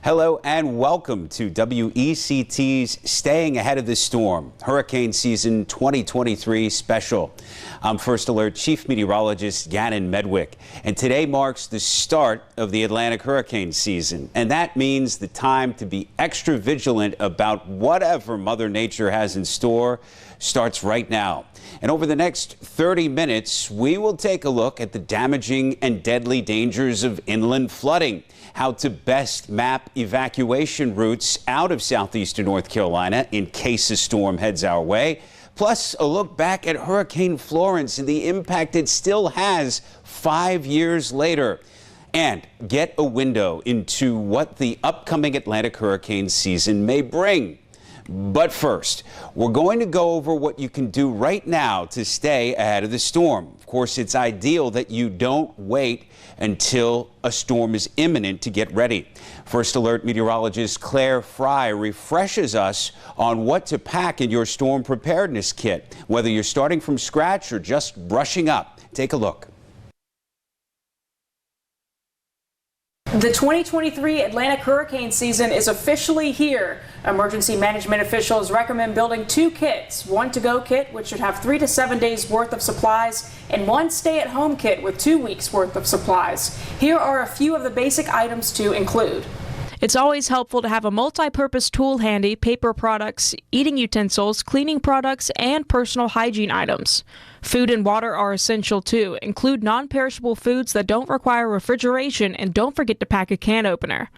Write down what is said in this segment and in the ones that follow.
Hello and welcome to WECT's Staying Ahead of the Storm, Hurricane Season 2023 special. I'm First Alert Chief Meteorologist Gannon Medwick, and today marks the start of the Atlantic hurricane season. And that means the time to be extra vigilant about whatever Mother Nature has in store starts right now. And over the next 30 minutes, we will take a look at the damaging and deadly dangers of inland flooding, how to best map evacuation routes out of southeastern North Carolina in case a storm heads our way, plus a look back at Hurricane Florence and the impact it still has 5 years later, and get a window into what the upcoming Atlantic hurricane season may bring. But first, we're going to go over what you can do right now to stay ahead of the storm. Of course, it's ideal that you don't wait until a storm is imminent to get ready. First Alert meteorologist Claire Fry refreshes us on what to pack in your storm preparedness kit, whether you're starting from scratch or just brushing up. Take a look. The 2023 Atlantic hurricane season is officially here. Emergency management officials recommend building 2 kits, one to-go kit, which should have 3 to 7 days worth of supplies, and one stay-at-home kit with 2 weeks worth of supplies. Here are a few of the basic items to include. It's always helpful to have a multi-purpose tool handy, paper products, eating utensils, cleaning products, and personal hygiene items. Food and water are essential too. Include non-perishable foods that don't require refrigeration, and don't forget to pack a can opener.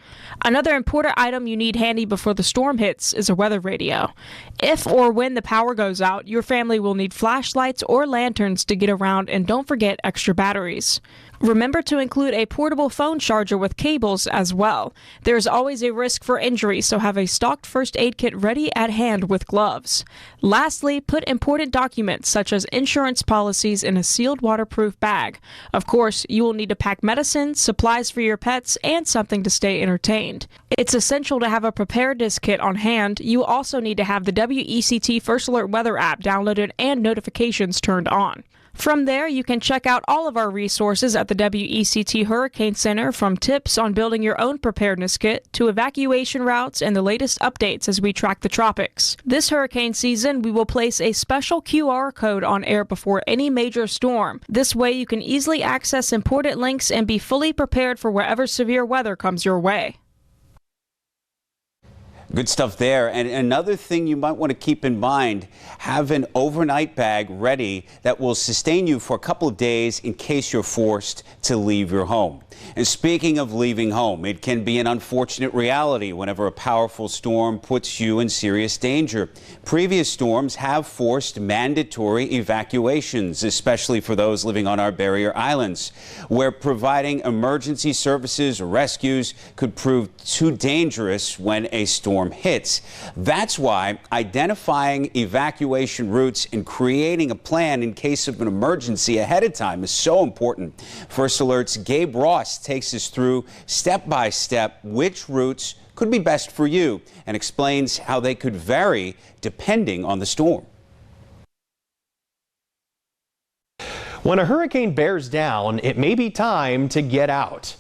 Another important item you need handy before the storm hits is a weather radio. If or when the power goes out, your family will need flashlights or lanterns to get around, and don't forget extra batteries. Remember to include a portable phone charger with cables as well. There's always a risk for injury, so have a stocked first aid kit ready at hand with gloves. Lastly, put important documents such as insurance policies in a sealed waterproof bag. Of course, you will need to pack medicine, supplies for your pets, and something to stay entertained. It's essential to have a preparedness kit on hand. You also need to have the WECT First Alert Weather app downloaded and notifications turned on. From there, you can check out all of our resources at the WECT Hurricane Center, from tips on building your own preparedness kit to evacuation routes and the latest updates as we track the tropics. This hurricane season, we will place a special QR code on air before any major storm. This way, you can easily access important links and be fully prepared for wherever severe weather comes your way. Good stuff there. And another thing you might want to keep in mind, have an overnight bag ready that will sustain you for a couple of days in case you're forced to leave your home. And speaking of leaving home, it can be an unfortunate reality whenever a powerful storm puts you in serious danger. Previous storms have forced mandatory evacuations, especially for those living on our barrier islands, where providing emergency services or rescues could prove too dangerous when a storm hits. That's why identifying evacuation routes and creating a plan in case of an emergency ahead of time is so important. First Alert's Gabe Ross takes us through step by step which routes could be best for you and explains how they could vary depending on the storm. When a hurricane bears down, it may be time to get out.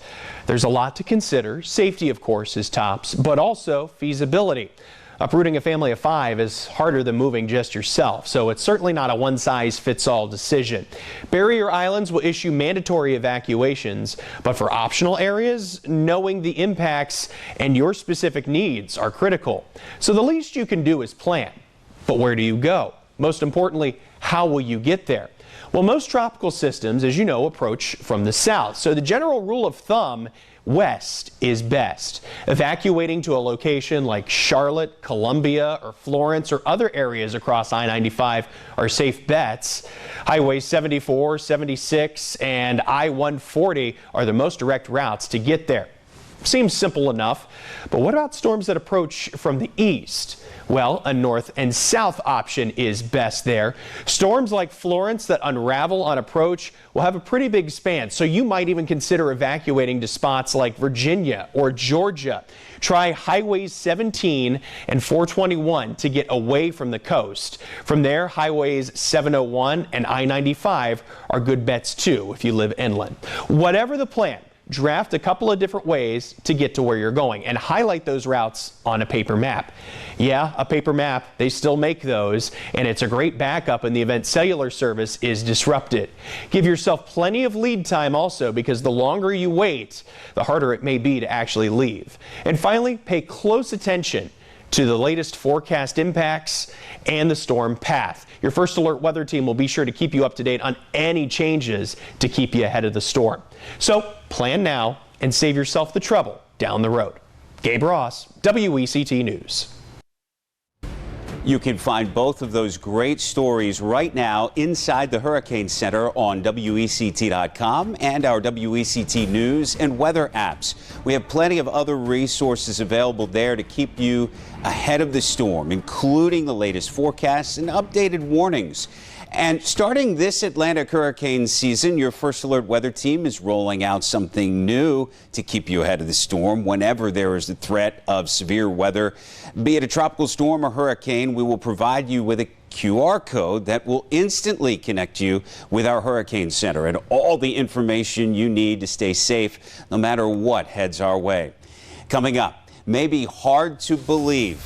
There's a lot to consider. Safety, of course, is tops, but also feasibility. Uprooting a family of 5 is harder than moving just yourself, so it's certainly not a one-size-fits-all decision. Barrier Islands will issue mandatory evacuations, but for optional areas, knowing the impacts and your specific needs are critical. So the least you can do is plan. But where do you go? Most importantly, how will you get there? Well, most tropical systems, as you know, approach from the south. So the general rule of thumb, west is best. Evacuating to a location like Charlotte, Columbia, or Florence, or other areas across I-95 are safe bets. Highways 74, 76, and I-140 are the most direct routes to get there. Seems simple enough, but what about storms that approach from the east? Well, a north and south option is best there. Storms like Florence that unravel on approach will have a pretty big span, so you might even consider evacuating to spots like Virginia or Georgia. Try Highways 17 and 421 to get away from the coast. From there, Highways 701 and I-95 are good bets too if you live inland. Whatever the plan, draft a couple of different ways to get to where you're going and highlight those routes on a paper map. Yeah, a paper map, they still make those, and it's a great backup in the event cellular service is disrupted. Give yourself plenty of lead time also, because the longer you wait, the harder it may be to actually leave. And finally, pay close attention to the latest forecast impacts and the storm path. Your First Alert weather team will be sure to keep you up to date on any changes to keep you ahead of the storm. So plan now and save yourself the trouble down the road. Gabe Ross, WECT News. You can find both of those great stories right now inside the Hurricane Center on WECT.com and our WECT News and weather apps. We have plenty of other resources available there to keep you ahead of the storm, including the latest forecasts and updated warnings. And starting this Atlantic hurricane season, your First Alert weather team is rolling out something new to keep you ahead of the storm whenever there is the threat of severe weather. Be it a tropical storm or hurricane, we will provide you with a QR code that will instantly connect you with our Hurricane Center and all the information you need to stay safe no matter what heads our way. Coming up, may be hard to believe,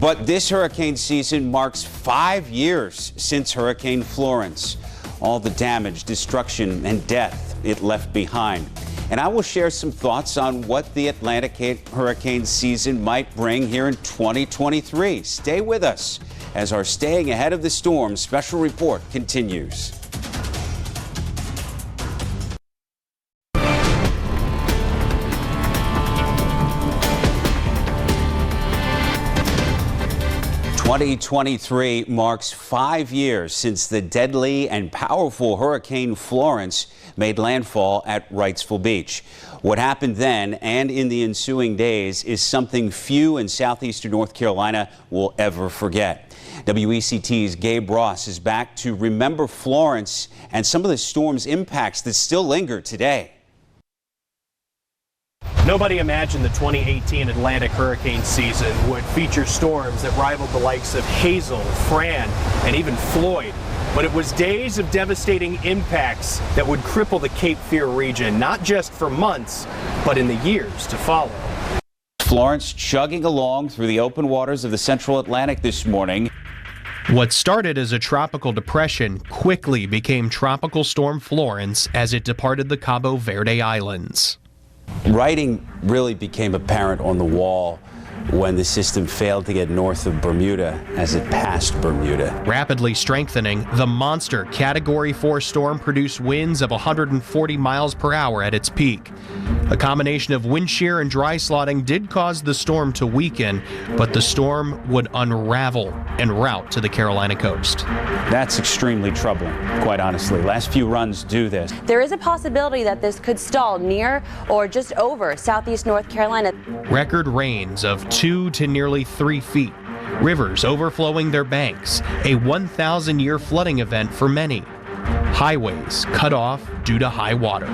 but this hurricane season marks 5 years since Hurricane Florence. All the damage, destruction, and death it left behind. And I will share some thoughts on what the Atlantic hurricane season might bring here in 2023. Stay with us as our Staying Ahead of the Storm special report continues. '23 marks 5 years since the deadly and powerful Hurricane Florence made landfall at Wrightsville Beach. What happened then and in the ensuing days is something few in southeastern North Carolina will ever forget. WECT's Gabe Ross is back to remember Florence and some of the storm's impacts that still linger today. Nobody imagined the 2018 Atlantic hurricane season would feature storms that rivaled the likes of Hazel, Fran, and even Floyd. But it was days of devastating impacts that would cripple the Cape Fear region, not just for months, but in the years to follow. Florence chugging along through the open waters of the central Atlantic this morning. What started as a tropical depression quickly became Tropical Storm Florence as it departed the Cabo Verde Islands. Writing really became apparent on the wall when the system failed to get north of Bermuda as it passed Bermuda. Rapidly strengthening, the monster Category 4 storm produced winds of 140 miles per hour at its peak. A combination of wind shear and dry slotting did cause the storm to weaken, but the storm would unravel en route to the Carolina coast. That's extremely troubling, quite honestly. Last few runs do this. There is a possibility that this could stall near or just over southeast North Carolina. Record rains of 2 to nearly 3 feet. Rivers overflowing their banks, a 1,000-year flooding event for many. Highways cut off due to high water.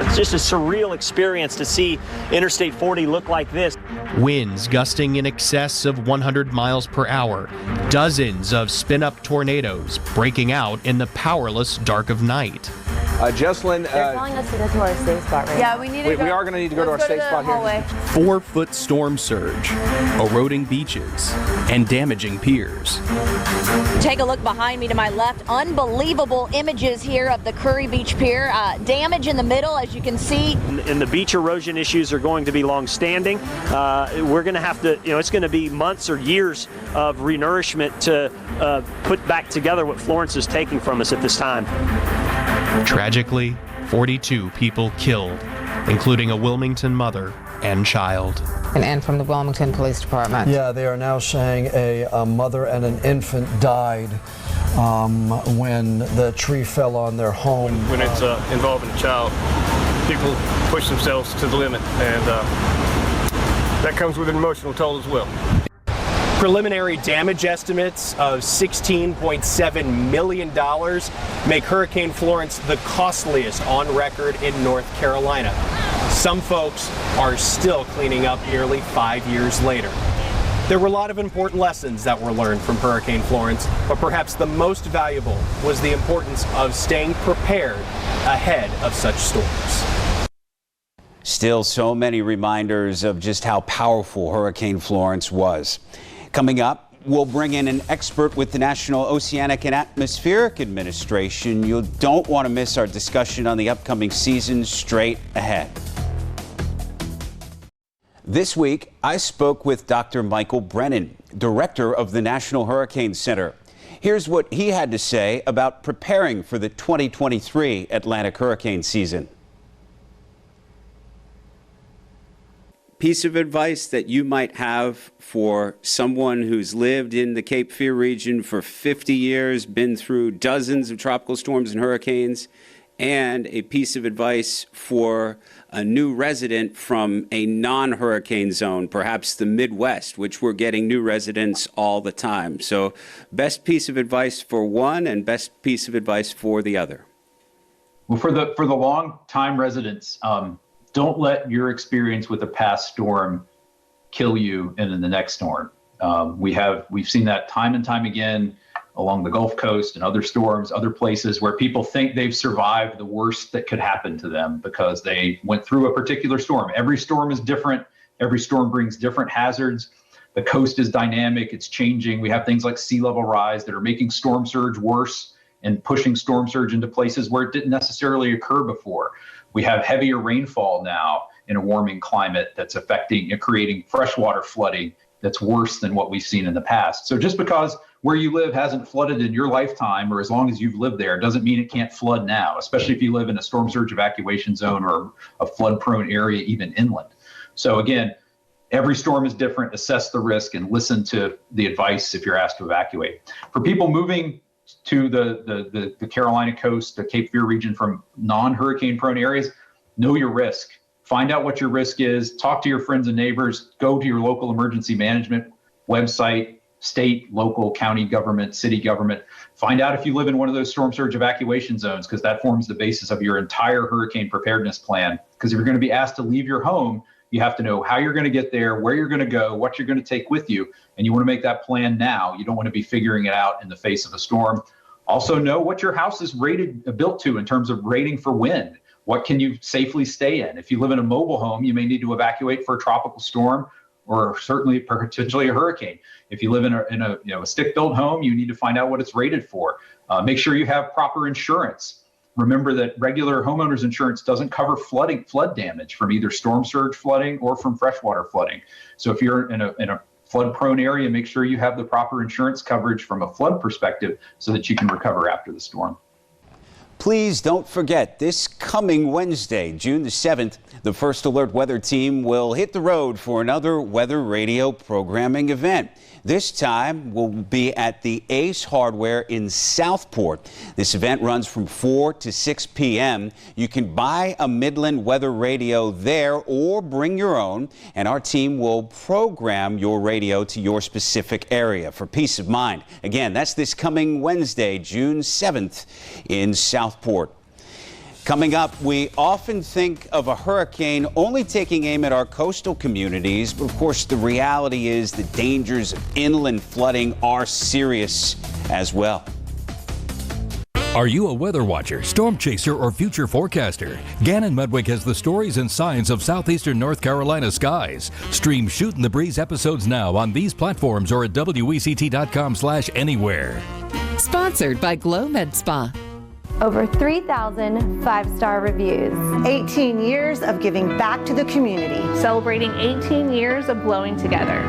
It's just a surreal experience to see Interstate 40 look like this. Winds gusting in excess of 100 miles per hour. Dozens of spin-up tornadoes breaking out in the powerless dark of night. Jesslyn, They're telling us to go to our safe spot right now. Yeah, we need to we are going to need to go to our safe spot here. 4-foot storm surge, eroding beaches, and damaging piers. Take a look behind me to my left. Unbelievable images here of the Curry Beach Pier. Damage in the middle, as you can see. And the beach erosion issues are going to be long-standing. We're going to have to, it's going to be months or years of renourishment to put back together what Florence is taking from us at this time. Tragically, 42 people killed, including a Wilmington mother and child. And from the Wilmington Police Department. Yeah, they are now saying a mother and an infant died when the tree fell on their home. When it's involving a child, people push themselves to the limit, and that comes with an emotional toll as well. Preliminary damage estimates of $16.7 million make Hurricane Florence the costliest on record in North Carolina. Some folks are still cleaning up nearly 5 years later. There were a lot of important lessons that were learned from Hurricane Florence, but perhaps the most valuable was the importance of staying prepared ahead of such storms. Still, so many reminders of just how powerful Hurricane Florence was. Coming up, we'll bring in an expert with the National Oceanic and Atmospheric Administration. You don't want to miss our discussion on the upcoming season straight ahead. This week, I spoke with Dr. Michael Brennan, director of the National Hurricane Center. Here's what he had to say about preparing for the 2023 Atlantic hurricane season. Piece of advice that you might have for someone who's lived in the Cape Fear region for 50 years, been through dozens of tropical storms and hurricanes, and a piece of advice for a new resident from a non-hurricane zone, perhaps the Midwest, which we're getting new residents all the time. So best piece of advice for one and best piece of advice for the other. Well, for the long-time residents, don't let your experience with a past storm kill you in the next storm. We've seen that time and time again along the Gulf Coast and other storms, other places where people think they've survived the worst that could happen to them because they went through a particular storm. Every storm is different. Every storm brings different hazards. The coast is dynamic. It's changing. We have things like sea level rise that are making storm surge worse and pushing storm surge into places where it didn't necessarily occur before. We have heavier rainfall now in a warming climate that's creating freshwater flooding that's worse than what we've seen in the past. So just because where you live hasn't flooded in your lifetime or as long as you've lived there doesn't mean it can't flood now, especially if you live in a storm surge evacuation zone or a flood prone area, even inland. So again, every storm is different. Assess the risk and listen to the advice if you're asked to evacuate. For people moving to the Carolina coast, the Cape Fear region from non-hurricane prone areas, know your risk. Find out what your risk is. Talk to your friends and neighbors. Go to your local emergency management website, state, local, county government, city government. Find out if you live in one of those storm surge evacuation zones, because that forms the basis of your entire hurricane preparedness plan. Because if you're going to be asked to leave your home, you have to know how you're going to get there, where you're going to go, what you're going to take with you, and you want to make that plan now. You don't want to be figuring it out in the face of a storm. Also know what your house is built to in terms of rating for wind. What can you safely stay in? If you live in a mobile home, you may need to evacuate for a tropical storm or certainly potentially a hurricane. If you live in a stick-built home, you need to find out what it's rated for. Make sure you have proper insurance. Remember that regular homeowners insurance doesn't cover flood damage from either storm surge flooding or from freshwater flooding. So if you're in a flood-prone area, make sure you have the proper insurance coverage from a flood perspective so that you can recover after the storm. Please don't forget, this coming Wednesday, June the 7th, the First Alert Weather Team will hit the road for another weather radio programming event. This time we'll be at the Ace Hardware in Southport. This event runs from 4 to 6 p.m. You can buy a Midland weather radio there or bring your own, and our team will program your radio to your specific area for peace of mind. Again, that's this coming Wednesday, June 7th in Southport. Coming up, we often think of a hurricane only taking aim at our coastal communities, but of course the reality is the dangers of inland flooding are serious as well. Are you a weather watcher, storm chaser, or future forecaster? Gannon Medwick has the stories and signs of southeastern North Carolina skies. Stream Shootin' the Breeze episodes now on these platforms or at wect.com/anywhere. Sponsored by Glow Med Spa. Over 3,000 five-star reviews. 18 years of giving back to the community. Celebrating 18 years of blowing together.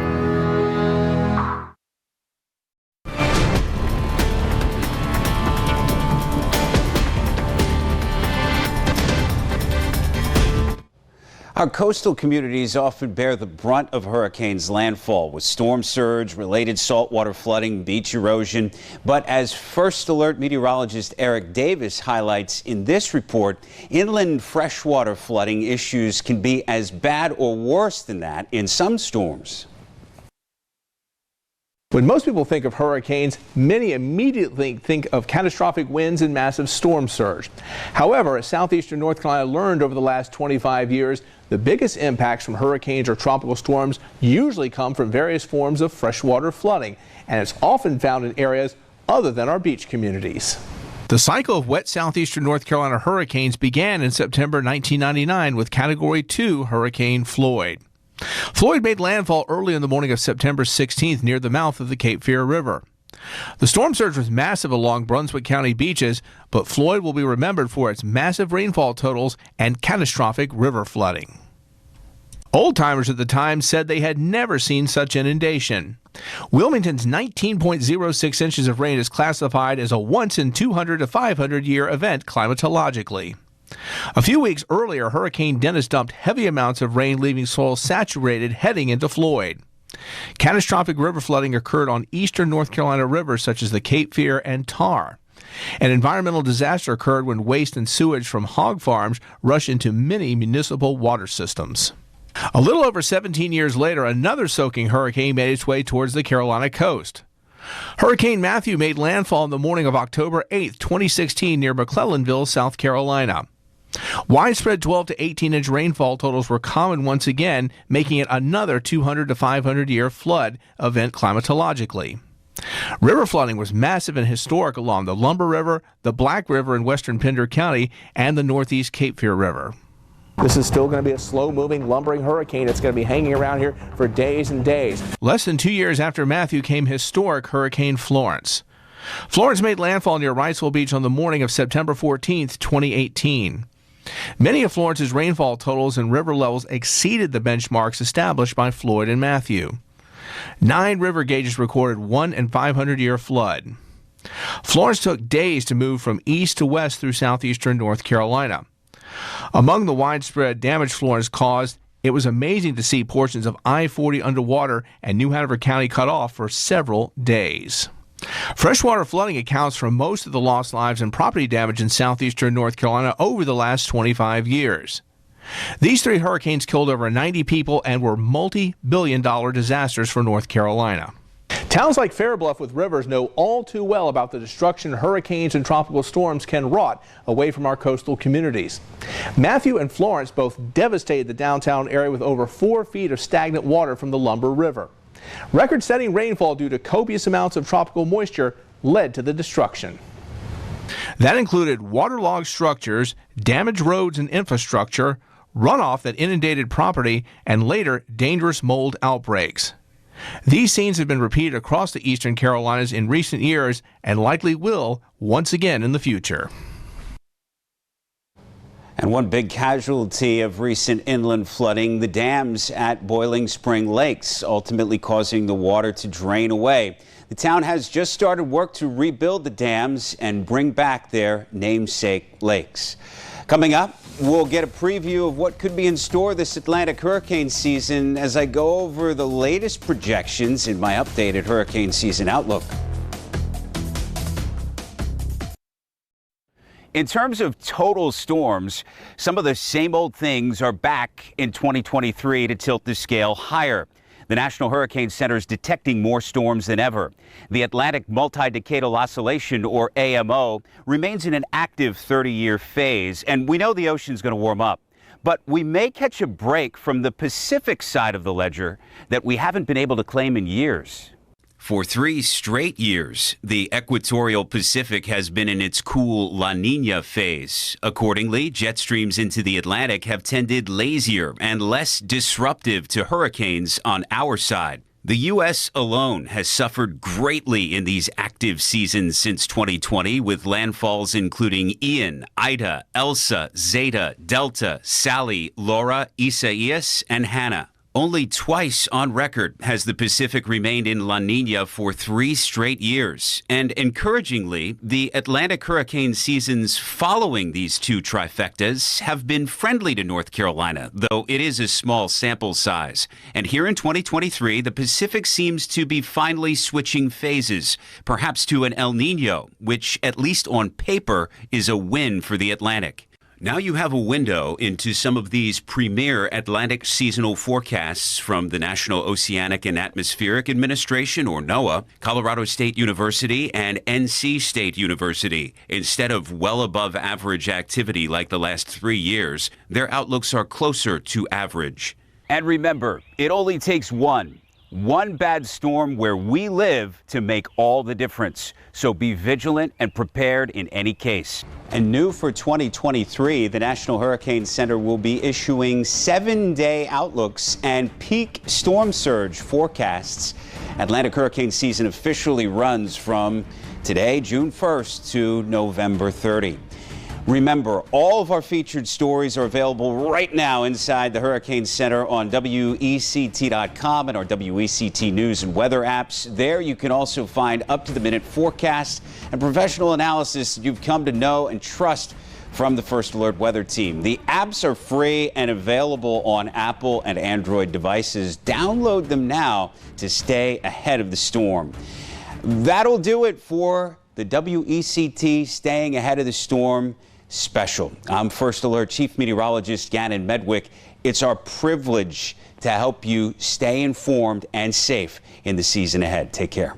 Our coastal communities often bear the brunt of hurricanes' landfall with storm surge, related saltwater flooding, beach erosion. But as First Alert meteorologist Eric Davis highlights in this report, inland freshwater flooding issues can be as bad or worse than that in some storms. When most people think of hurricanes, many immediately think of catastrophic winds and massive storm surge. However, as southeastern North Carolina learned over the last 25 years, the biggest impacts from hurricanes or tropical storms usually come from various forms of freshwater flooding, and it's often found in areas other than our beach communities. The cycle of wet southeastern North Carolina hurricanes began in September 1999 with Category 2 Hurricane Floyd. Floyd made landfall early in the morning of September 16th near the mouth of the Cape Fear River. The storm surge was massive along Brunswick County beaches, but Floyd will be remembered for its massive rainfall totals and catastrophic river flooding. Old-timers at the time said they had never seen such inundation. Wilmington's 19.06 inches of rain is classified as a once-in-200 to 500-year event climatologically. A few weeks earlier, Hurricane Dennis dumped heavy amounts of rain, leaving soil saturated heading into Floyd. Catastrophic river flooding occurred on eastern North Carolina rivers such as the Cape Fear and Tar. An environmental disaster occurred when waste and sewage from hog farms rushed into many municipal water systems. A little over 17 years later, another soaking hurricane made its way towards the Carolina coast. Hurricane Matthew made landfall in the morning of October 8, 2016 near McClellanville, South Carolina. Widespread 12 to 18-inch rainfall totals were common once again, making it another 200 to 500-year flood event climatologically. River flooding was massive and historic along the Lumber River, the Black River in western Pender County, and the northeast Cape Fear River. This is still going to be a slow-moving, lumbering hurricane. It's going to be hanging around here for days and days. Less than 2 years after Matthew came historic Hurricane Florence. Florence made landfall near Wrightsville Beach on the morning of September 14, 2018. Many of Florence's rainfall totals and river levels exceeded the benchmarks established by Floyd and Matthew. 9 river gauges recorded 1 in 500-year flood. Florence took days to move from east to west through southeastern North Carolina. Among the widespread damage Florence caused, it was amazing to see portions of I-40 underwater and New Hanover County cut off for several days. Freshwater flooding accounts for most of the lost lives and property damage in southeastern North Carolina over the last 25 years. These 3 hurricanes killed over 90 people and were multi-billion-dollar disasters for North Carolina. Towns like Fairbluff with rivers know all too well about the destruction hurricanes and tropical storms can wrought away from our coastal communities. Matthew and Florence both devastated the downtown area with over 4 feet of stagnant water from the Lumber River. Record-setting rainfall due to copious amounts of tropical moisture led to the destruction. That included waterlogged structures, damaged roads and infrastructure, runoff that inundated property, and later dangerous mold outbreaks. These scenes have been repeated across the eastern Carolinas in recent years and likely will once again in the future. And one big casualty of recent inland flooding, the dams at Boiling Spring Lakes, ultimately causing the water to drain away. The town has just started work to rebuild the dams and bring back their namesake lakes. Coming up, we'll get a preview of what could be in store this Atlantic hurricane season as I go over the latest projections in my updated hurricane season outlook. In terms of total storms, some of the same old things are back in 2023 to tilt the scale higher. The National Hurricane Center is detecting more storms than ever. The Atlantic Multi-Decadal Oscillation, or AMO, remains in an active 30-year phase, and we know the ocean's going to warm up. But we may catch a break from the Pacific side of the ledger that we haven't been able to claim in years. For 3 straight years, the equatorial Pacific has been in its cool La Niña phase. Accordingly, jet streams into the Atlantic have tended lazier and less disruptive to hurricanes on our side. The U.S. alone has suffered greatly in these active seasons since 2020, with landfalls including Ian, Ida, Elsa, Zeta, Delta, Sally, Laura, Isaias, and Hannah. Only twice on record has the Pacific remained in La Niña for 3 straight years. And encouragingly, the Atlantic hurricane seasons following these 2 trifectas have been friendly to North Carolina, though it is a small sample size. And here in 2023, the Pacific seems to be finally switching phases, perhaps to an El Niño, which, at least on paper, is a win for the Atlantic. Now you have a window into some of these premier Atlantic seasonal forecasts from the National Oceanic and Atmospheric Administration, or NOAA, Colorado State University, and NC State University. Instead of well above average activity like the last 3 years, their outlooks are closer to average. And remember, it only takes one bad storm where we live to make all the difference. So be vigilant and prepared in any case. And new for 2023, the National Hurricane Center will be issuing 7-day outlooks and peak storm surge forecasts. Atlantic hurricane season officially runs from today, June 1st, to November 30. Remember, all of our featured stories are available right now inside the Hurricane Center on WECT.com and our WECT News and Weather apps. There you can also find up-to-the-minute forecasts and professional analysis you've come to know and trust from the First Alert Weather Team. The apps are free and available on Apple and Android devices. Download them now to stay ahead of the storm. That'll do it for the WECT Staying Ahead of the Storm special. I'm First Alert Chief Meteorologist Gannon Medwick. It's our privilege to help you stay informed and safe in the season ahead. Take care.